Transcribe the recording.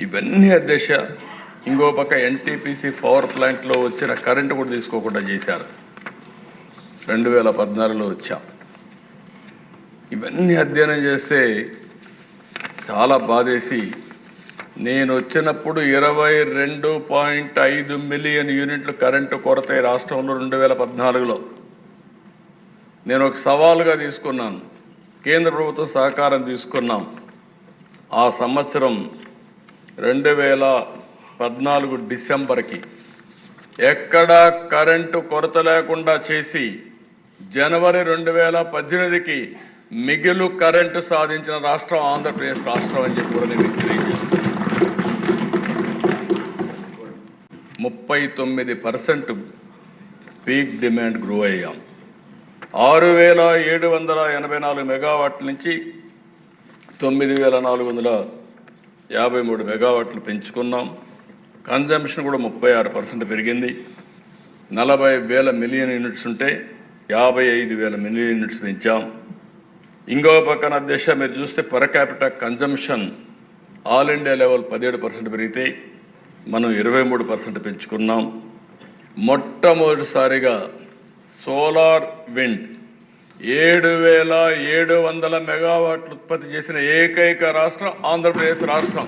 ఇవన్నీ అధ్యక్ష ఇంకో పక్క ఎన్టీపీసీ పవర్ ప్లాంట్లో వచ్చిన కరెంటు కూడా తీసుకోకుండా చేశారు. 2014లో వచ్చాం. ఇవన్నీ అధ్యయనం చేస్తే చాలా బాధేసి, నేను వచ్చినప్పుడు 22.5 మిలియన్ యూనిట్లు కరెంటు కొరత రాష్ట్రంలో 2014లో. నేను ఒక సవాలుగా తీసుకున్నాను, కేంద్ర ప్రభుత్వం సహకారం తీసుకున్నాం. ఆ సంవత్సరం 2014 డిసెంబర్కి ఎక్కడా కరెంటు కొరత లేకుండా చేసి జనవరి 2018కి మిగులు కరెంటు సాధించిన రాష్ట్రం ఆంధ్రప్రదేశ్ రాష్ట్రం అని చెప్పి కూడా నేను తెలియజేస్తాను. 39% పీక్ డిమాండ్ గ్రో అయ్యాం. 6,784 మెగావాట్ల నుంచి 9,453 మెగావాట్లు పెంచుకున్నాం. కన్జంప్షన్ కూడా 36% పెరిగింది. 40,000 మిలియన్ యూనిట్స్ ఉంటే 55,000 మిలియన్ యూనిట్స్ పెంచాం. ఇంకో పక్కన అధ్యక్ష మీరు చూస్తే per capital consumption all India level 17% పెరిగితే మనం 23% పెంచుకున్నాం. మొట్టమొదటిసారిగా సోలార్ విండ్ 7,700 మెగావాట్లు ఉత్పత్తి చేసిన ఏకైక రాష్ట్రం ఆంధ్రప్రదేశ్ రాష్ట్రం.